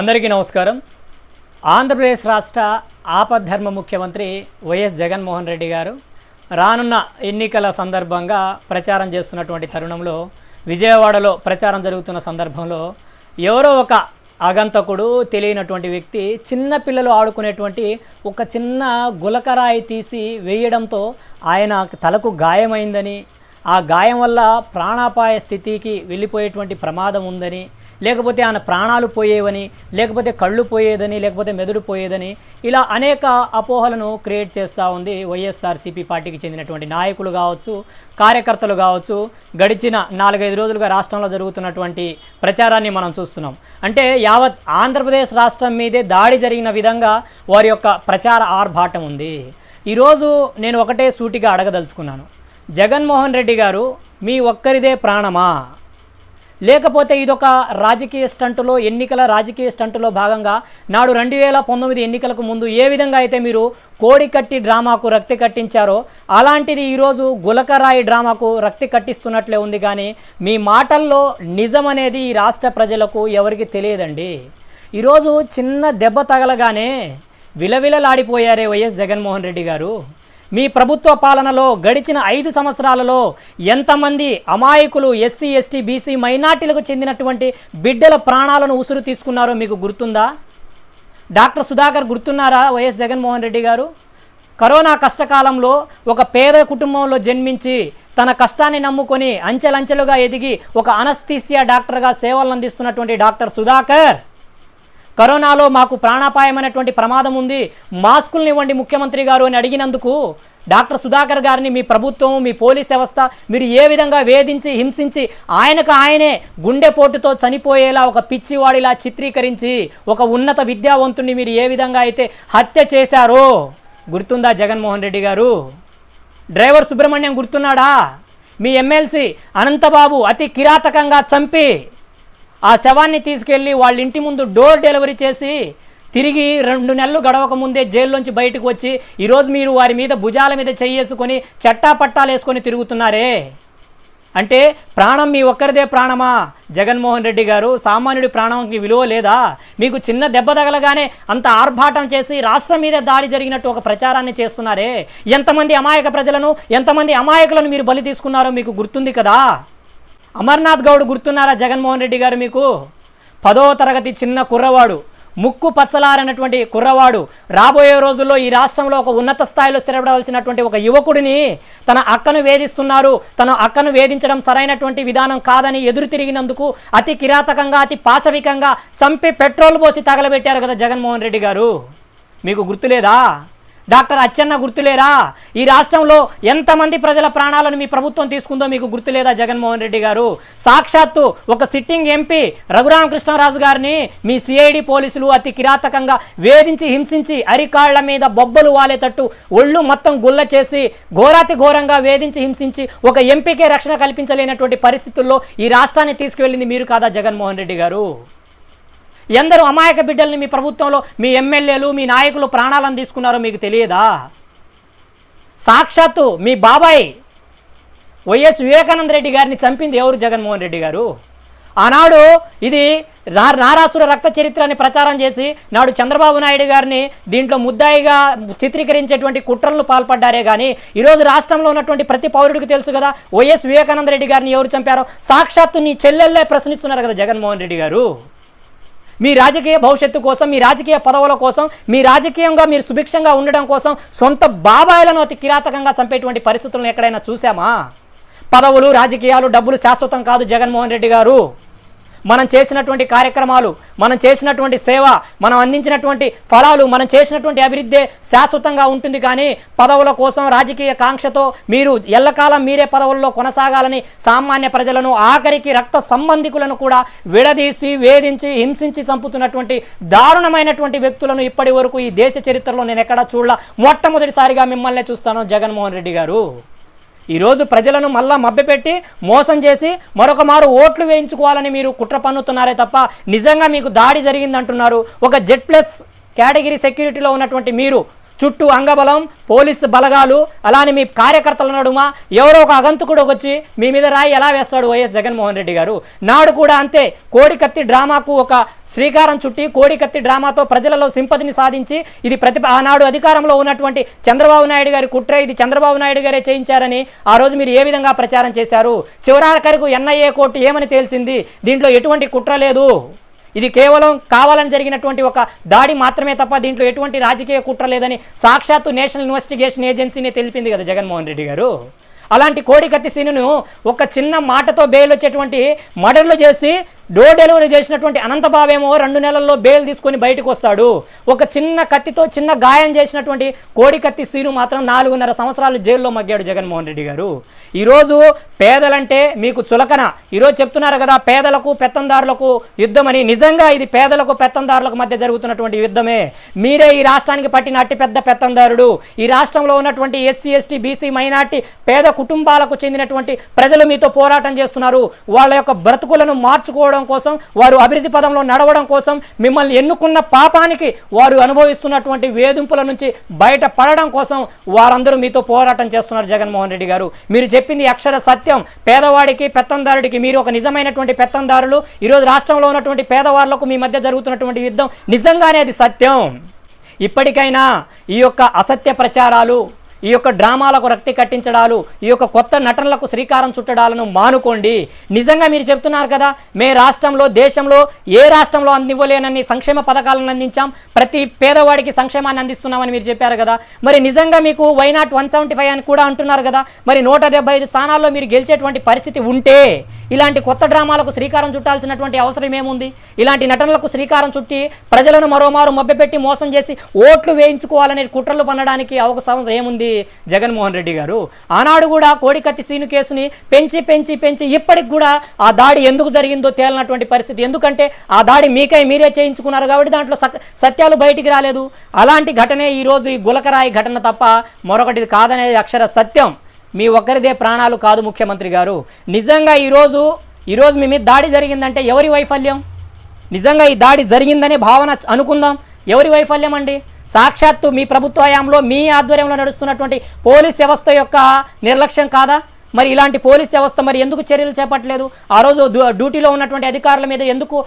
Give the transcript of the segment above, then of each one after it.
అందరికీ నమస్కారం. ఆంధ్రప్రదేశ్ రాష్ట్ర ఆపద్ధర్మ ముఖ్యమంత్రి వైఎస్ జగన్మోహన్ రెడ్డి గారు రానున్న ఎన్నికల సందర్భంగా ప్రచారం చేస్తున్నటువంటి తరుణంలో విజయవాడలో ప్రచారం జరుగుతున్న సందర్భంలో ఎవరో ఒక ఆగంతకుడు తెలియనటువంటి వ్యక్తి చిన్న పిల్లలు ఆడుకునేటువంటి ఒక చిన్న గులకరాయి తీసి వేయడంతో ఆయన తలకు గాయమైందని, ఆ గాయం వల్ల ప్రాణాపాయ స్థితికి వెళ్ళిపోయేటువంటి ప్రమాదం ఉందని, లేకపోతే ఆయన ప్రాణాలు పోయేవని, లేకపోతే కళ్ళు పోయేదని, లేకపోతే మెదడు పోయేదని, ఇలా అనేక అపోహలను క్రియేట్ చేస్తూ ఉంది వైఎస్ఆర్సీపీ పార్టీకి చెందినటువంటి నాయకులు కావచ్చు, కార్యకర్తలు కావచ్చు. గడిచిన 4-5 రోజులుగా రాష్ట్రంలో జరుగుతున్నటువంటి ప్రచారాన్ని మనం చూస్తున్నాం. అంటే యావత్ ఆంధ్రప్రదేశ్ రాష్ట్రం మీదే దాడి జరిగిన విధంగా వారి యొక్క ప్రచార ఆర్భాటం ఉంది. ఈరోజు నేను ఒకటే సూటిగా అడగదలుచుకున్నాను. జగన్మోహన్ రెడ్డి గారు మీ ఒక్కరిదే ప్రాణమా, లేకపోతే ఇదొక రాజకీయ స్టంటులో, ఎన్నికల రాజకీయ స్టంటులో భాగంగా నాడు 2019 ఎన్నికలకు ముందు ఏ విధంగా అయితే మీరు కోడికట్టి డ్రామాకు రక్తి కట్టించారో అలాంటిది ఈరోజు గులకరాయి డ్రామాకు రక్తి కట్టిస్తున్నట్లే ఉంది. కానీ మీ మాటల్లో నిజం అనేది ఈ రాష్ట్ర ప్రజలకు ఎవరికి తెలియదండి. ఈరోజు చిన్న దెబ్బ తగలగానే విలవిలలాడిపోయారే వైఎస్ జగన్మోహన్ రెడ్డి గారు. మీ ప్రభుత్వ పాలనలో గడిచిన 5 సంవత్సరాలలో ఎంతమంది అమాయకులు ఎస్సీ, ఎస్టీ, బీసీ, మైనార్టీలకు చెందినటువంటి బిడ్డల ప్రాణాలను ఉసురు తీసుకున్నారో మీకు గుర్తుందా? డాక్టర్ సుధాకర్ గుర్తున్నారా? వైఎస్ జగన్మోహన్ రెడ్డి గారు కరోనా కష్టకాలంలో ఒక పేద కుటుంబంలో జన్మించి తన కష్టాన్ని నమ్ముకొని అంచెలంచెలుగా ఎదిగి ఒక అనస్థీసియా డాక్టర్గా సేవలు అందిస్తున్నటువంటి డాక్టర్ సుధాకర్ కరోనాలో మాకు ప్రాణాపాయమైనటువంటి ప్రమాదం ఉంది, మాస్కుల్ని ఇవ్వండి ముఖ్యమంత్రి గారు అని అడిగినందుకు డాక్టర్ సుధాకర్ గారిని మీ ప్రభుత్వం, మీ పోలీస్ వ్యవస్థ మీరు ఏ విధంగా వేధించి హింసించి ఆయనకు ఆయనే గుండెపోటుతో చనిపోయేలా ఒక పిచ్చివాడిలా చిత్రీకరించి ఒక ఉన్నత విద్యావంతుణ్ణి మీరు ఏ విధంగా అయితే హత్య చేశారో గుర్తుందా జగన్మోహన్ రెడ్డి గారు? డ్రైవర్ సుబ్రహ్మణ్యం గుర్తున్నాడా? మీ ఎమ్మెల్సీ అనంతబాబు అతి కిరాతకంగా చంపి ఆ శవాన్ని తీసుకెళ్ళి వాళ్ళ ఇంటి ముందు డోర్ డెలివరీ చేసి తిరిగి 2 నెలలు గడవక ముందే జైల్లోంచి బయటకు వచ్చి ఈరోజు మీరు వారి మీద భుజాల మీద చెయ్యేసుకొని చట్టాపట్టాలు వేసుకొని తిరుగుతున్నారే. అంటే ప్రాణం మీ ఒక్కరిదే ప్రాణమా జగన్మోహన్ రెడ్డి గారు? సామాన్యుడి ప్రాణంకి విలువ లేదా? మీకు చిన్న దెబ్బ తగలగానే అంత ఆర్భాటం చేసి రాష్ట్రం మీద దాడి జరిగినట్టు ఒక ప్రచారాన్ని చేస్తున్నారే. ఎంతమంది అమాయక ప్రజలను, ఎంతమంది అమాయకులను మీరు బలి తీసుకున్నారో మీకు గుర్తుంది కదా? అమర్నాథ్ గౌడ్ గుర్తున్నారా జగన్మోహన్ రెడ్డి గారు? మీకు 10వ తరగతి చిన్న కుర్రవాడు, ముక్కు పచ్చలారనటువంటి కుర్రవాడు రాబోయే రోజుల్లో ఈ రాష్ట్రంలో ఒక ఉన్నత స్థాయిలో స్థిరపడవలసినటువంటి ఒక యువకుడిని తన అక్కను వేధిస్తున్నారు, తన అక్కను వేధించడం సరైనటువంటి విధానం కాదని ఎదురు తిరిగినందుకు అతి కిరాతకంగా, అతి పాశవికంగా చంపి పెట్రోల్ పోసి తగలబెట్టారు కదా జగన్మోహన్ రెడ్డి గారు. మీకు గుర్తులేదా? డాక్టర్ అచ్చెన్న గుర్తులేరా? ఈ రాష్ట్రంలో ఎంతమంది ప్రజల ప్రాణాలను మీ ప్రభుత్వం తీసుకుందో మీకు గుర్తులేదా జగన్మోహన్ రెడ్డి గారు? సాక్షాత్తు ఒక సిట్టింగ్ ఎంపీ రఘురామకృష్ణరాజు గారిని మీ సిఐడి పోలీసులు అతి కిరాతకంగా వేధించి హింసించి అరికాళ్ల మీద బొబ్బలు వాలేటట్టు ఒళ్ళు మొత్తం గుల్ల చేసి ఘోరాతి ఘోరంగా వేధించి హింసించి ఒక ఎంపీకే రక్షణ కల్పించలేనటువంటి పరిస్థితుల్లో ఈ రాష్ట్రాన్ని తీసుకువెళ్ళింది మీరు కాదా జగన్మోహన్ రెడ్డి గారు? ఎందరో అమాయక బిడ్డల్ని మీ ప్రభుత్వంలో మీ ఎమ్మెల్యేలు, మీ నాయకులు ప్రాణాలను తీసుకున్నారో మీకు తెలియదా? సాక్షాత్తు మీ బాబాయ్ వైఎస్ వివేకానంద రెడ్డి గారిని చంపింది ఎవరు జగన్మోహన్ రెడ్డి గారు? ఆనాడు ఇది నారాసుర రక్త చరిత్రని ప్రచారం చేసి నాడు చంద్రబాబు నాయుడు గారిని దీంట్లో ముద్దాయిగా చిత్రీకరించేటువంటి కుట్రలను పాల్పడ్డారే. కానీ ఈరోజు రాష్ట్రంలో ఉన్నటువంటి ప్రతి పౌరుడికి తెలుసు కదా వైఎస్ వివేకానంద రెడ్డి గారిని ఎవరు చంపారో. సాక్షాత్తు నీ చెల్లెళ్ళే ప్రశ్నిస్తున్నారు కదా జగన్మోహన్ రెడ్డి గారు. మీ రాజకీయ భవిష్యత్తు కోసం, మీ రాజకీయ పదవుల కోసం, మీ రాజకీయంగా మీరు సుభిక్షంగా ఉండడం కోసం సొంత బాబాయిలను అతి కిరాతకంగా చంపేటువంటి పరిస్థితులను ఎక్కడైనా చూసామా? పదవులు, రాజకీయాలు, డబ్బులు శాశ్వతం కాదు జగన్మోహన్ రెడ్డి గారు. మనం చేసినటువంటి కార్యక్రమాలు, మనం చేసినటువంటి సేవ, మనం అందించినటువంటి ఫలాలు, మనం చేసినటువంటి అభివృద్ధి శాశ్వతంగా ఉంటుంది. కానీ పదవుల కోసం రాజకీయ కాంక్షతో మీరు ఎల్లకాలం మీరే పదవుల్లో కొనసాగాలని సామాన్య ప్రజలను, ఆఖరికి రక్త సంబంధికులను కూడా విడదీసి వేధించి హింసించి చంపుతున్నటువంటి దారుణమైనటువంటి వ్యక్తులను ఇప్పటి వరకు ఈ దేశ చరిత్రలో నేను ఎక్కడా చూడలా. మొట్టమొదటిసారిగా మిమ్మల్ని చూస్తాను జగన్మోహన్ రెడ్డి గారు. ఈరోజు ప్రజలను మళ్ళా మభ్యపెట్టి మోసం చేసి మరొక మారు ఓట్లు వేయించుకోవాలని మీరు కుట్ర పన్నుతున్నారే తప్ప నిజంగా మీకు దాడి జరిగిందంటున్నారు. ఒక Z+ కేటగిరీ సెక్యూరిటీలో ఉన్నటువంటి మీరు చుట్టూ అంగబలం, పోలీసు బలగాలు, అలానే మీ కార్యకర్తల నడుమ ఎవరో ఒక అగంతకుడు వచ్చి మీ మీద రాయి ఎలా వేస్తాడు వైఎస్ జగన్మోహన్ రెడ్డి గారు? నాడు కూడా అంతే, కోడికత్తి డ్రామాకు ఒక శ్రీకారం చుట్టి కోడికత్తి డ్రామాతో ప్రజలలో సింపతిని సాధించి ఇది ఆనాడు అధికారంలో ఉన్నటువంటి చంద్రబాబు నాయుడు గారి కుట్ర, ఇది చంద్రబాబు నాయుడు గారే చేయించారని ఆ రోజు మీరు ఏ విధంగా ప్రచారం చేశారు? చివరాఖరికి ఎన్ఐఏ కోర్టు ఏమని తేల్చింది? దీంట్లో ఎటువంటి కుట్ర లేదు, ఇది కేవలం కావాలని జరిగినటువంటి ఒక దాడి మాత్రమే తప్ప దీంట్లో ఎటువంటి రాజకీయ కుట్ర లేదని సాక్షాత్తు నేషనల్ ఇన్వెస్టిగేషన్ ఏజెన్సీనే తెలిపింది కదా జగన్మోహన్ రెడ్డి గారు. అలాంటి కోడికత్తి సీనును ఒక చిన్న మాటతో బెయిల్ వచ్చేటువంటి మర్డర్లు చేసి డోర్ డెలివరీ చేసినటువంటి అనంతబాబేమో 2 నెలల్లో బెయిల్ తీసుకొని బయటకు వస్తాడు. ఒక చిన్న కత్తితో చిన్న గాయం చేసినటువంటి కోడికత్తి సీను మాత్రం 4.5 సంవత్సరాలు జైల్లో మగ్గాడు జగన్మోహన్ రెడ్డి గారు. ఈరోజు పేదలంటే మీకు చులకన. ఈరోజు చెప్తున్నారు కదా పేదలకు పెత్తందారులకు యుద్ధమని. నిజంగా ఇది పేదలకు పెత్తందారులకు మధ్య జరుగుతున్నటువంటి యుద్ధమే. మీరే ఈ రాష్ట్రానికి పట్టిన అతిపెద్ద పెత్తందారుడు. ఈ రాష్ట్రంలో ఉన్నటువంటి ఎస్సీ, ఎస్టీ, బీసీ, మైనార్టీ పేద కుటుంబాలకు చెందినటువంటి ప్రజలు మీతో పోరాటం చేస్తున్నారు. వాళ్ళ యొక్క బ్రతుకులను మార్చుకోవడం కోసం, వారు అభివృద్ధి పదంలో నడవడం కోసం, మిమ్మల్ని ఎన్నుకున్న పాపానికి వారు అనుభవిస్తున్నటువంటి వేధింపుల నుంచి బయట పడడం కోసం వారందరూ మీతో పోరాటం చేస్తున్నారు జగన్మోహన్ రెడ్డి గారు. మీరు చెప్పింది అక్షర సత్యం. పేదవాడికి పెత్తందారుడికి మీరు ఒక నిజమైనటువంటి పెత్తందారులు. ఈరోజు రాష్ట్రంలో ఉన్నటువంటి పేదవాళ్లకు మీ మధ్య జరుగుతున్నటువంటి యుద్ధం నిజంగానే అది సత్యం. ఇప్పటికైనా ఈ యొక్క అసత్య ప్రచారాలు, ఈ యొక్క డ్రామాలకు రక్తి కట్టించడాలు, ఈ యొక్క కొత్త నటనలకు శ్రీకారం చుట్టడాలను మానుకోండి. నిజంగా మీరు చెప్తున్నారు కదా మే రాష్ట్రంలో దేశంలో ఏ రాష్ట్రంలో అందివ్వలేనన్ని సంక్షేమ పథకాలను అందించాం, ప్రతి పేదవాడికి సంక్షేమాన్ని అందిస్తున్నామని మీరు చెప్పారు కదా. మరి నిజంగా మీకు వైనాట్ 175 అని కూడా అంటున్నారు కదా. మరి 175 స్థానాల్లో మీరు గెలిచేటువంటి పరిస్థితి ఉంటే ఇలాంటి కొత్త డ్రామాలకు శ్రీకారం చుట్టాల్సినటువంటి అవసరం ఏముంది? ఇలాంటి నటనలకు శ్రీకారం చుట్టి ప్రజలను మరోమారు మభ్యపెట్టి మోసం చేసి ఓట్లు వేయించుకోవాలనే కుట్రలు పన్నడానికి అవకాశం ఏముంది జగన్మోహన్ రెడ్డి గారు? ఆనాడు కూడా కోడికత్తి సీను కేసుని పెంచి పెంచి పెంచి ఇప్పటికి కూడా ఆ దాడి ఎందుకు జరిగిందో తేలినటువంటి పరిస్థితి. ఎందుకంటే ఆ దాడి మీరే చేయించుకున్నారు కాబట్టి దాంట్లో సత్యాలు బయటికి రాలేదు. అలాంటి ఘటనే ఈరోజు ఈ గులకరాయి ఘటన తప్ప మరొకటి కాదనేది అక్షర సత్యం. మీ ఒక్కరిదే ప్రాణాలు కాదు ముఖ్యమంత్రి గారు. నిజంగా ఈరోజు మీ మీద దాడి జరిగిందంటే ఎవరి వైఫల్యం? నిజంగా ఈ దాడి జరిగిందనే భావన అనుకుందాం. ఎవరి వైఫల్యం అండి? సాక్షాత్తు మీ ప్రభుత్వ హయాంలో మీ ఆధ్వర్యంలో నడుస్తున్నటువంటి పోలీస్ వ్యవస్థ యొక్క నిర్లక్ష్యం కాదా? మరి ఇలాంటి పోలీస్ వ్యవస్థ మరి ఎందుకు చర్యలు చేపట్టలేదు? ఆ రోజు డ్యూటీలో ఉన్నటువంటి అధికారుల మీద ఎందుకు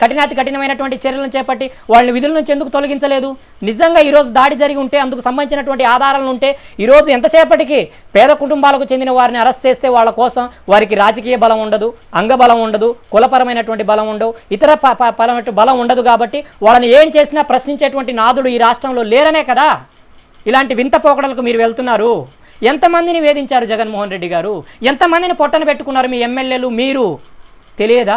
కఠినమైనటువంటి చర్యలను చేపట్టి వాళ్ళని విధుల నుంచి ఎందుకు తొలగించలేదు? నిజంగా ఈరోజు దాడి జరిగి ఉంటే అందుకు సంబంధించినటువంటి ఆధారాలు ఉంటే ఈరోజు ఎంతసేపటికి పేద కుటుంబాలకు చెందిన వారిని అరెస్ట్ చేస్తే వాళ్ళ కోసం వారికి రాజకీయ బలం ఉండదు, అంగబలం ఉండదు, కులపరమైనటువంటి బలం ఉండవు, ఇతర బలం ఉండదు. కాబట్టి వాళ్ళని ఏం చేసినా ప్రశ్నించేటువంటి నాదుడు ఈ రాష్ట్రంలో లేరనే కదా ఇలాంటి వింత పోకడలకు మీరు వెళ్తున్నారు. ఎంతమందిని వేధించారు జగన్మోహన్ రెడ్డి గారు? ఎంతమందిని పొట్టన పెట్టుకున్నారు మీ ఎమ్మెల్యేలు? మీరు తెలియదా?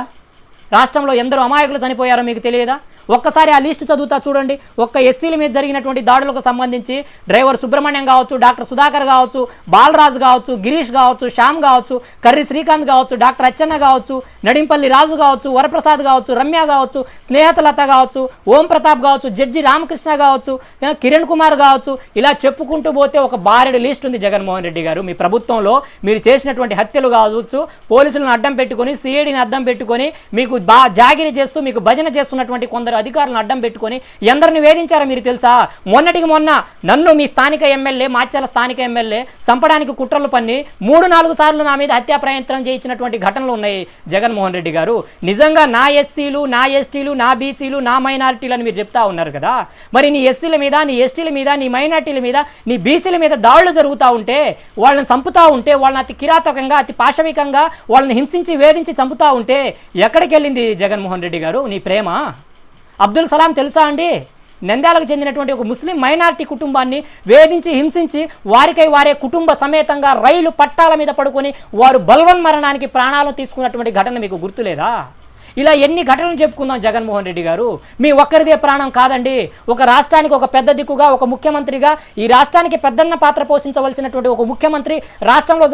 రాష్ట్రంలో ఎందరో అమాయకులు చనిపోయారో మీకు తెలియదా? ఒక్కసారి ఆ లిస్టు చదువుతా చూడండి. ఒక్క ఎస్సీల మీద జరిగినటువంటి దాడులకు సంబంధించి డ్రైవర్ సుబ్రహ్మణ్యం కావచ్చు, డాక్టర్ సుధాకర్ కావచ్చు, బాలరాజు కావచ్చు, గిరీష్ కావచ్చు, శ్యామ్ కావచ్చు, కర్రి శ్రీకాంత్ కావచ్చు, డాక్టర్ అచ్చెన్న కావచ్చు, నడింపల్లి రాజు కావచ్చు, వరప్రసాద్ కావచ్చు, రమ్య కావచ్చు, స్నేహతలత కావచ్చు, ఓం ప్రతాప్ కావచ్చు, జడ్జి రామకృష్ణ కావచ్చు, కిరణ్ కుమార్ కావచ్చు, ఇలా చెప్పుకుంటూ పోతే ఒక బారెడు లిస్ట్ ఉంది జగన్మోహన్ రెడ్డి గారు. మీ ప్రభుత్వంలో మీరు చేసినటువంటి హత్యలు కావచ్చు, పోలీసులను అడ్డం పెట్టుకొని, సిఐడిని అడ్డం పెట్టుకొని, మీకు జాగిరి చేస్తూ మీకు భజన చేస్తున్నటువంటి కొందరు అధికారులను అడ్డం పెట్టుకొని ఎందరిని వేధించారో మీరు తెలుసా? మొన్నటికి మొన్న నన్ను మీ స్థానిక ఎమ్మెల్యే, మాచర్ల స్థానిక ఎమ్మెల్యే చంపడానికి కుట్రలు పన్ని 3-4 సార్లు నా మీద హత్యా ప్రయత్నం చేయించినటువంటి ఘటనలు ఉన్నాయి జగన్మోహన్ రెడ్డి గారు. నిజంగా నా ఎస్సీలు, నా ఎస్టీలు, నా బీసీలు, నా మైనారిటీలు అని మీరు చెప్తా ఉన్నారు కదా. మరి నీ ఎస్సీల మీద, నీ ఎస్టీల మీద, నీ మైనారిటీల మీద, నీ బీసీల మీద దాడులు జరుగుతూ ఉంటే, వాళ్ళని చంపుతూ ఉంటే, వాళ్ళని అతి కిరాతకంగా, అతి పాశవికంగా వాళ్ళని హింసించి వేధించి చంపుతూ ఉంటే ఎక్కడికి వెళ్ళింది జగన్మోహన్ రెడ్డి గారు నీ ప్రేమ? అబ్దుల్ సలాం తెలుసా అండి? నంద్యాలకు చెందినటువంటి ఒక ముస్లిం మైనారిటీ కుటుంబాన్ని వేధించి హింసించి వారే కుటుంబ సమేతంగా రైలు పట్టాల మీద పడుకొని వారు బల్వన్మరణానికి ప్రాణాలు తీసుకున్నటువంటి ఘటన మీకు గుర్తులేదా? ఇలా ఎన్ని ఘటనలు చెప్పుకుందాం జగన్మోహన్ రెడ్డి గారు. మీ ఒక్కరిదే ప్రాణం కాదండి. ఒక రాష్ట్రానికి ఒక పెద్ద దిక్కుగా, ఒక ముఖ్యమంత్రిగా, ఈ రాష్ట్రానికి పెద్దన్న పాత్ర పోషించవలసినటువంటి ఒక ముఖ్యమంత్రి రాష్ట్రంలో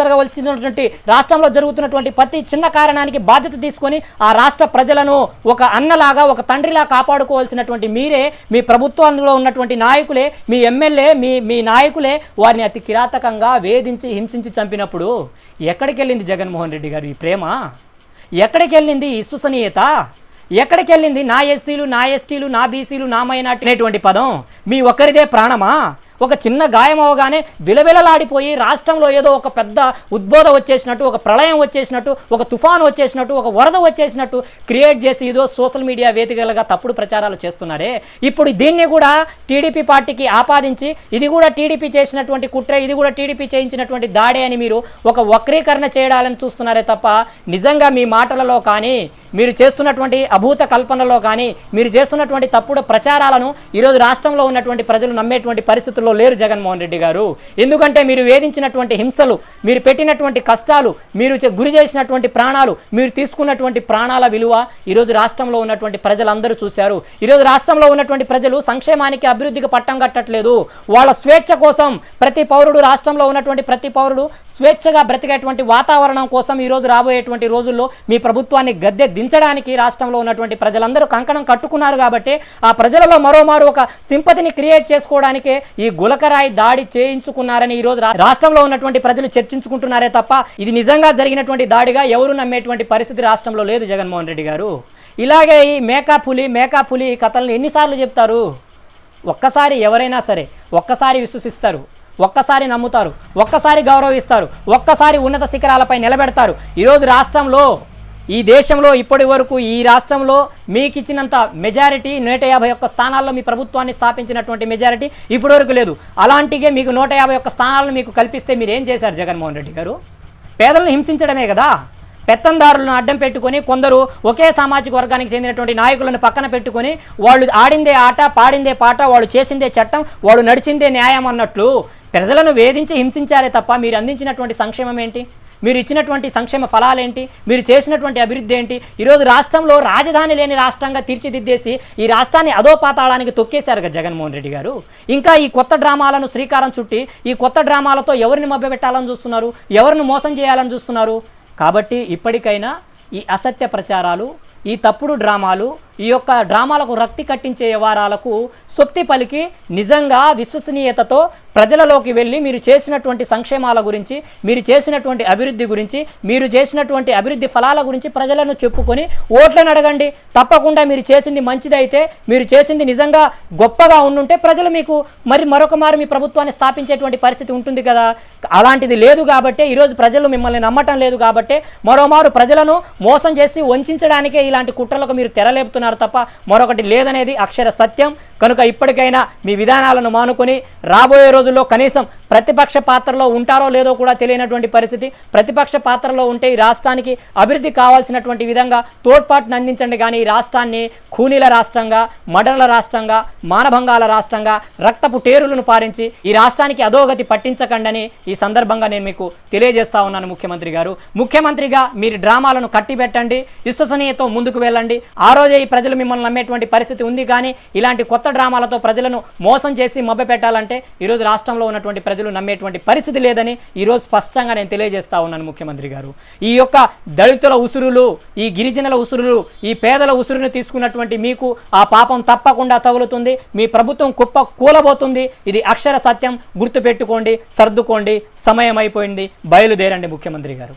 జరుగుతున్నటువంటి ప్రతి చిన్న కారణానికి బాధ్యత తీసుకొని ఆ రాష్ట్ర ప్రజలను ఒక అన్నలాగా, ఒక తండ్రిలా కాపాడుకోవాల్సినటువంటి మీరే, మీ ప్రభుత్వంలో ఉన్నటువంటి నాయకులే, మీ ఎమ్మెల్యే, మీ నాయకులే వారిని అతి కిరాతకంగా వేధించి హింసించి చంపినప్పుడు ఎక్కడికి వెళ్ళింది జగన్మోహన్ రెడ్డి గారు ఈ ప్రేమ? ఎక్కడికి వెళ్ళింది ఈ విశ్వసనీయత? ఎక్కడికి వెళ్ళింది నా ఎస్సీలు, నా ఎస్టీలు, నా బీసీలు, నా మైనార్టీ అనేటువంటి పదం? మీ ఒక్కరిదే ప్రాణమా? ఒక చిన్న గాయం అవగానే విలవిలలాడిపోయి రాష్ట్రంలో ఏదో ఒక పెద్ద ఉద్బోధ వచ్చేసినట్టు, ఒక ప్రళయం వచ్చేసినట్టు, ఒక తుఫాను వచ్చేసినట్టు, ఒక వరద వచ్చేసినట్టు క్రియేట్ చేసి ఏదో సోషల్ మీడియా వేదికలుగా తప్పుడు ప్రచారాలు చేస్తున్నారే. ఇప్పుడు దీన్ని కూడా టీడీపీ పార్టీకి ఆపాదించి ఇది కూడా టీడీపీ చేసినటువంటి కుట్రే, ఇది కూడా టీడీపీ చేయించినటువంటి దాడే అని మీరు ఒక వక్రీకరణ చేయడాలని చూస్తున్నారే తప్ప నిజంగా మీ మాటలలో కానీ, మీరు చేస్తున్నటువంటి అభూత కల్పనలో కానీ, మీరు చేస్తున్నటువంటి తప్పుడు ప్రచారాలను ఈరోజు రాష్ట్రంలో ఉన్నటువంటి ప్రజలు నమ్మేటువంటి పరిస్థితుల్లో లేరు జగన్మోహన్ రెడ్డి గారు. ఎందుకంటే మీరు వేధించినటువంటి హింసలు, మీరు పెట్టినటువంటి కష్టాలు, మీరు గురి చేసినటువంటి ప్రాణాలు, మీరు తీసుకున్నటువంటి ప్రాణాల విలువ ఈరోజు రాష్ట్రంలో ఉన్నటువంటి ప్రజలందరూ చూశారు. ఈరోజు రాష్ట్రంలో ఉన్నటువంటి ప్రజలు సంక్షేమానికి, అభివృద్ధికి పట్టం కట్టట్లేదు. వాళ్ళ స్వేచ్ఛ కోసం ప్రతి పౌరుడు, రాష్ట్రంలో ఉన్నటువంటి ప్రతి పౌరుడు స్వేచ్ఛగా బ్రతికేటువంటి వాతావరణం కోసం ఈరోజు రాబోయేటువంటి రోజుల్లో మీ ప్రభుత్వాన్ని గద్దె దించడానికి రాష్ట్రంలో ఉన్నటువంటి ప్రజలందరూ కంకణం కట్టుకున్నారు. కాబట్టి ఆ ప్రజలలో మరోమారు ఒక సింపతిని క్రియేట్ చేసుకోవడానికే ఈ గులకరాయి దాడి చేయించుకున్నారని ఈరోజు రాష్ట్రంలో ఉన్నటువంటి ప్రజలు చర్చించుకుంటున్నారే తప్ప ఇది నిజంగా జరిగినటువంటి దాడిగా ఎవరు నమ్మేటువంటి పరిస్థితి రాష్ట్రంలో లేదు జగన్మోహన్ రెడ్డి గారు. ఇలాగే ఈ మేకాపులి కథలను ఎన్నిసార్లు చెప్తారు? ఒక్కసారి ఎవరైనా సరే ఒక్కసారి విశ్వసిస్తారు, ఒక్కసారి నమ్ముతారు, ఒక్కసారి గౌరవిస్తారు, ఒక్కసారి ఉన్నత శిఖరాలపై నిలబెడతారు. ఈరోజు రాష్ట్రంలో, ఈ దేశంలో ఇప్పటి వరకు ఈ రాష్ట్రంలో మీకు ఇచ్చినంత మెజారిటీ 151 స్థానాల్లో మీ ప్రభుత్వాన్ని స్థాపించినటువంటి మెజారిటీ ఇప్పటి వరకు లేదు. అలాంటిగే మీకు 151 స్థానాలను మీకు కల్పిస్తే మీరు ఏం చేశారు జగన్మోహన్ రెడ్డి గారు? పేదలను హింసించడమే కదా. పెత్తందారులను అడ్డం పెట్టుకొని కొందరు ఒకే సామాజిక వర్గానికి చెందినటువంటి నాయకులను పక్కన పెట్టుకొని వాళ్ళు ఆడిందే ఆట, పాడిందే పాట, వాళ్ళు చేసిందే చట్టం, వాళ్ళు నడిచిందే న్యాయం అన్నట్లు ప్రజలను వేధించి హింసించారే తప్ప మీరు అందించినటువంటి సంక్షేమం ఏంటి? మీరు ఇచ్చినటువంటి సంక్షేమ ఫలాలేంటి? మీరు చేసినటువంటి అభివృద్ధి ఏంటి? ఈరోజు రాష్ట్రంలో రాజధాని లేని రాష్ట్రంగా తీర్చిదిద్దేసి ఈ రాష్ట్రాన్ని అధోపాతాళానికి తొక్కేశారు కదా జగన్మోహన్ రెడ్డి గారు. ఇంకా ఈ కొత్త డ్రామాలను శ్రీకారం చుట్టి ఈ కొత్త డ్రామాలతో ఎవరిని మభ్యపెట్టాలని చూస్తున్నారు? ఎవరిని మోసం చేయాలని చూస్తున్నారు? కాబట్టి ఇప్పటికైనా ఈ అసత్య ప్రచారాలు, ఈ తప్పుడు డ్రామాలు, ఈ యొక్క డ్రామాలకు రక్తి కట్టించే వ్యవహారాలకు సొప్తి పలికి నిజంగా విశ్వసనీయతతో ప్రజలలోకి వెళ్ళి మీరు చేసినటువంటి సంక్షేమాల గురించి, మీరు చేసినటువంటి అభివృద్ధి గురించి, మీరు చేసినటువంటి అభివృద్ధి ఫలాల గురించి ప్రజలను చెప్పుకొని ఓట్లను అడగండి. తప్పకుండా మీరు చేసింది మంచిదైతే, మీరు చేసింది నిజంగా గొప్పగా ఉండుంటే ప్రజలు మీకు మరొక మారు మీ ప్రభుత్వాన్ని స్థాపించేటువంటి పరిస్థితి ఉంటుంది కదా. అలాంటిది లేదు కాబట్టే ఈరోజు ప్రజలు మిమ్మల్ని నమ్మటం లేదు కాబట్టే మరోమారు ప్రజలను మోసం చేసి వంచడానికే ఇలాంటి కుట్రలకు మీరు తెరలేపుతున్నారు తప్ప మరొకటి లేదనేది అక్షర సత్యం. కనుక ఇప్పటికైనా మీ విధానాలను మానుకొని రాబోయే రోజుల్లో కనీసం ప్రతిపక్ష పాత్రలో ఉంటారో లేదో కూడా తెలియనటువంటి పరిస్థితి. ప్రతిపక్ష పాత్రలో ఉంటే ఈ రాష్ట్రానికి అభివృద్ధి కావాల్సినటువంటి విధంగా తోడ్పాటును అందించండి. కానీ ఈ రాష్ట్రాన్ని ఖూనీల రాష్ట్రంగా, మర్డర్ల రాష్ట్రంగా, మానభంగాల రాష్ట్రంగా, రక్తపు టేరులను పారించి ఈ రాష్ట్రానికి అధోగతి పట్టించకండి ఈ సందర్భంగా నేను మీకు తెలియజేస్తా ఉన్నాను. ముఖ్యమంత్రి గారు, ముఖ్యమంత్రిగా మీరు డ్రామాలను కట్టిబెట్టండి, విశ్వసనీయతో ముందుకు వెళ్ళండి. ఆ రోజే ఈ ప్రజలు మిమ్మల్ని నమ్మేటువంటి పరిస్థితి ఉంది. కానీ ఇలాంటి కొత్త డ్రామాలతో ప్రజలను మోసం చేసి మభ్యపెట్టాలంటే ఈరోజు రాష్ట్రంలో ఉన్నటువంటి ప్రజలు నమ్మేటువంటి పరిస్థితి లేదని ఈరోజు స్పష్టంగా నేను తెలియజేస్తా ఉన్నాను. ముఖ్యమంత్రి గారు, ఈ యొక్క దళితుల ఉసురులు, ఈ గిరిజనుల ఉసురులు, ఈ పేదల ఉసురును తీసుకున్నటువంటి మీకు ఆ పాపం తప్పకుండా తగులుతుంది. మీ ప్రభుత్వం కుప్ప కూలబోతుంది. ఇది అక్షర సత్యం. గుర్తుపెట్టుకోండి, సర్దుకోండి. సమయం అయిపోయింది. బయలుదేరండి ముఖ్యమంత్రి గారు.